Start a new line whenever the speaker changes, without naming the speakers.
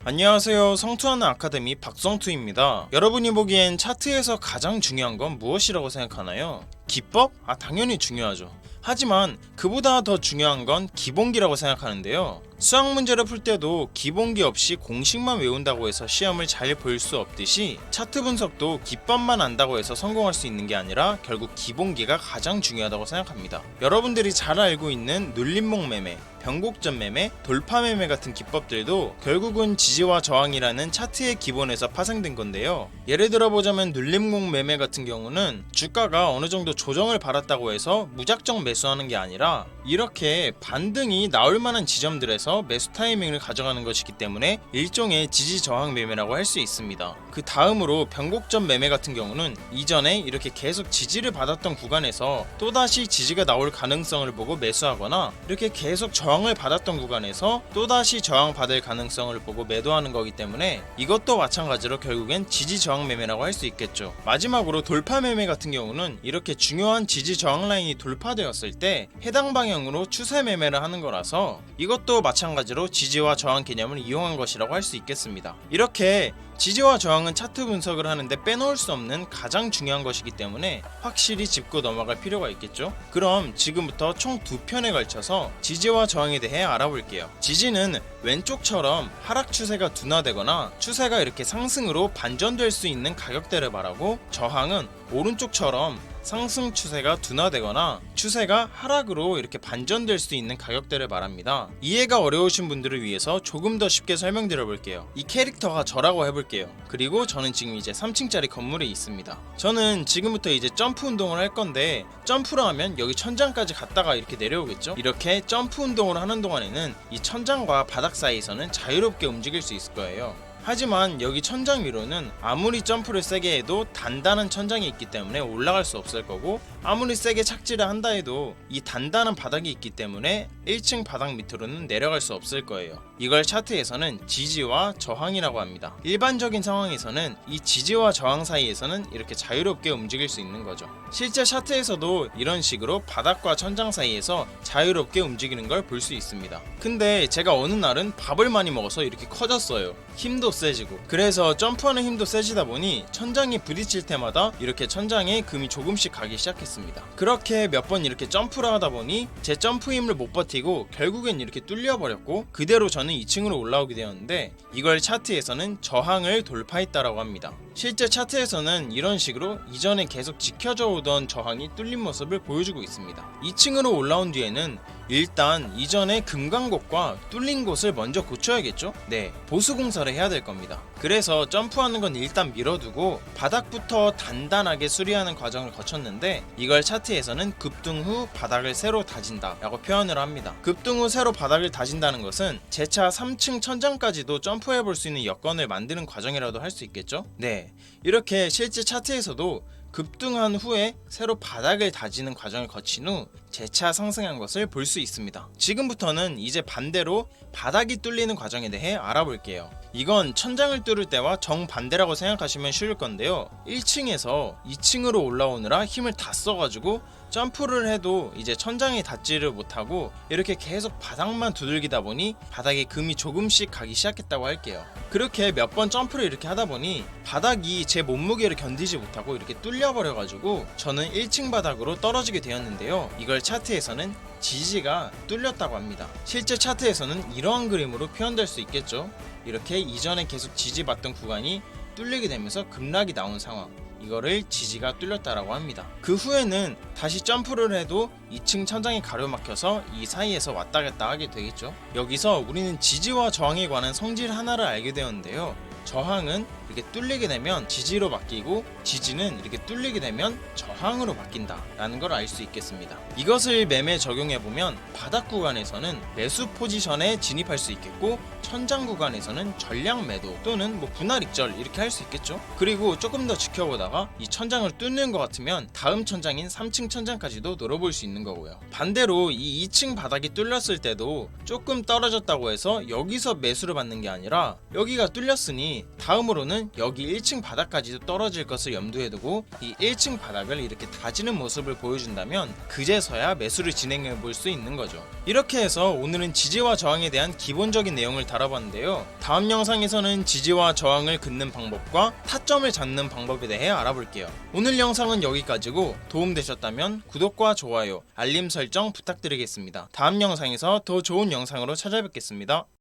안녕하세요. 성투하는 아카데미 박성투입니다. 여러분이 보기엔 차트에서 가장 중요한 건 무엇이라고 생각하나요? 기법? 당연히 중요하죠. 하지만 그보다 더 중요한 건 기본기라고 생각하는데요. 수학 문제를 풀 때도 기본기 없이 공식만 외운다고 해서 시험을 잘 볼 수 없듯이 차트 분석도 기법만 안다고 해서 성공할 수 있는 게 아니라 결국 기본기가 가장 중요하다고 생각합니다. 여러분들이 잘 알고 있는 눌림목 매매, 변곡점 매매, 돌파 매매 같은 기법들도 결국은 지지와 저항이라는 차트의 기본에서 파생된 건데요. 예를 들어 보자면 눌림목 매매 같은 경우는 주가가 어느 정도 조정을 받았다고 해서 무작정 매수하는 게 아니라 이렇게 반등이 나올 만한 지점들에서 매수 타이밍을 가져가는 것이기 때문에 일종의 지지 저항 매매라고 할 수 있습니다. 그 다음으로 변곡점 매매 같은 경우는 이전에 이렇게 계속 지지를 받았던 구간에서 또다시 지지가 나올 가능성을 보고 매수하거나 이렇게 계속 저항을 받았던 구간에서 또다시 저항받을 가능성을 보고 매도하는 거기 때문에 이것도 마찬가지로 결국엔 지지 저항 매매라고 할 수 있겠죠. 마지막으로 돌파 매매 같은 경우는 이렇게 중요한 지지 저항 라인이 돌파되었을 때 해당 방향으로 추세 매매를 하는 거라서 이것도 마찬가지로 지지와 저항 개념을 이용한 것이라고 할 수 있겠습니다. 이렇게 지지와 저항은 차트 분석을 하는데 빼놓을 수 없는 가장 중요한 것이기 때문에 확실히 짚고 넘어갈 필요가 있겠죠. 그럼 지금부터 총 2편에 걸쳐서 지지와 저항에 대해 알아볼게요. 지지는 왼쪽처럼 하락 추세가 둔화되거나 추세가 이렇게 상승으로 반전될 수 있는 가격대를 말하고, 저항은 오른쪽처럼 상승 추세가 둔화되거나 추세가 하락으로 이렇게 반전될 수 있는 가격대를 말합니다. 이해가 어려우신 분들을 위해서 조금 더 쉽게 설명드려 볼게요. 이 캐릭터가 저라고 해볼게요. 그리고 저는 지금 이제 3층짜리 건물에 있습니다. 저는 지금부터 이제 점프 운동을 할 건데, 점프를 하면 여기 천장까지 갔다가 이렇게 내려오겠죠. 이렇게 점프 운동을 하는 동안에는 이 천장과 바닥 사이에서는 자유롭게 움직일 수 있을 거예요. 하지만 여기 천장 위로는 아무리 점프를 세게 해도 단단한 천장이 있기 때문에 올라갈 수 없을 거고, 아무리 세게 착지를 한다 해도 이 단단한 바닥이 있기 때문에 1층 바닥 밑으로는 내려갈 수 없을 거예요. 이걸 차트에서는 지지와 저항이라고 합니다. 일반적인 상황에서는 이 지지와 저항 사이에서는 이렇게 자유롭게 움직일 수 있는 거죠. 실제 차트에서도 이런 식으로 바닥과 천장 사이에서 자유롭게 움직이는 걸 볼 수 있습니다. 근데 제가 어느 날은 밥을 많이 먹어서 이렇게 커졌어요. 힘도 세지고, 그래서 점프하는 힘도 세지다 보니 천장에 부딪힐 때마다 이렇게 천장에 금이 조금씩 가기 시작했습니다. 그렇게 몇 번 이렇게 점프를 하다 보니 제 점프 힘을 못 버티고 결국엔 이렇게 뚫려버렸고, 그대로 저는 2층으로 올라오게 되었는데, 이걸 차트에서는 저항을 돌파했다라고 합니다. 실제 차트에서는 이런 식으로 이전에 계속 지켜져 오던 저항이 뚫린 모습을 보여주고 있습니다. 2층으로 올라온 뒤에는 일단 이전에 금간 곳과 뚫린 곳을 먼저 고쳐야겠죠? 네, 보수 공사를 해야 될 겁니다. 그래서 점프하는 건 일단 밀어두고 바닥부터 단단하게 수리하는 과정을 거쳤는데, 이걸 차트에서는 급등 후 바닥을 새로 다진다 라고 표현을 합니다. 급등 후 새로 바닥을 다진다는 것은 재차 3층 천장까지도 점프해 볼 수 있는 여건을 만드는 과정이라도 할 수 있겠죠? 네, 이렇게 실제 차트에서도 급등한 후에 새로 바닥을 다지는 과정을 거친 후 재차 상승한 것을 볼 수 있습니다. 지금부터는 이제 반대로 바닥이 뚫리는 과정에 대해 알아볼게요. 이건 천장을 뚫을 때와 정반대라고 생각하시면 쉬울 건데요. 1층에서 2층으로 올라오느라 힘을 다 써가지고 점프를 해도 이제 천장에 닿지를 못하고 이렇게 계속 바닥만 두들기다 보니 바닥에 금이 조금씩 가기 시작했다고 할게요. 그렇게 몇 번 점프를 이렇게 하다 보니 바닥이 제 몸무게를 견디지 못하고 이렇게 뚫려버려가지고 저는 1층 바닥으로 떨어지게 되었는데요. 이걸 차트에서는 지지가 뚫렸다고 합니다. 실제 차트에서는 이러한 그림으로 표현될 수 있겠죠. 이렇게 이전에 계속 지지받던 구간이 뚫리게 되면서 급락이 나온 상황, 이거를 지지가 뚫렸다라고 합니다. 그 후에는 다시 점프를 해도 2층 천장이 가로막혀서 이 사이에서 왔다 갔다 하게 되겠죠. 여기서 우리는 지지와 저항에 관한 성질 하나를 알게 되었는데요. 저항은 이렇게 뚫리게 되면 지지로 바뀌고, 지지는 이렇게 뚫리게 되면 저항으로 바뀐다 라는 걸 알 수 있겠습니다. 이것을 매매에 적용해보면 바닥 구간에서는 매수 포지션에 진입할 수 있겠고, 천장 구간에서는 전량 매도 또는 분할 익절 이렇게 할 수 있겠죠. 그리고 조금 더 지켜보다가 이 천장을 뚫는 것 같으면 다음 천장인 3층 천장까지도 노려볼 수 있는 거고요. 반대로 이 2층 바닥이 뚫렸을 때도 조금 떨어졌다고 해서 여기서 매수를 받는 게 아니라 여기가 뚫렸으니 있으니 다음으로는 여기 1층 바닥까지도 떨어질 것을 염두에 두고 이 1층 바닥을 이렇게 다지는 모습을 보여준다면 그제서야 매수를 진행해 볼 수 있는 거죠. 이렇게 해서 오늘은 지지와 저항에 대한 기본적인 내용을 다뤄봤는데요. 다음 영상에서는 지지와 저항을 긋는 방법과 타점을 잡는 방법에 대해 알아볼게요. 오늘 영상은 여기까지고 도움되셨다면 구독과 좋아요, 알림 설정 부탁드리겠습니다. 다음 영상에서 더 좋은 영상으로 찾아뵙겠습니다.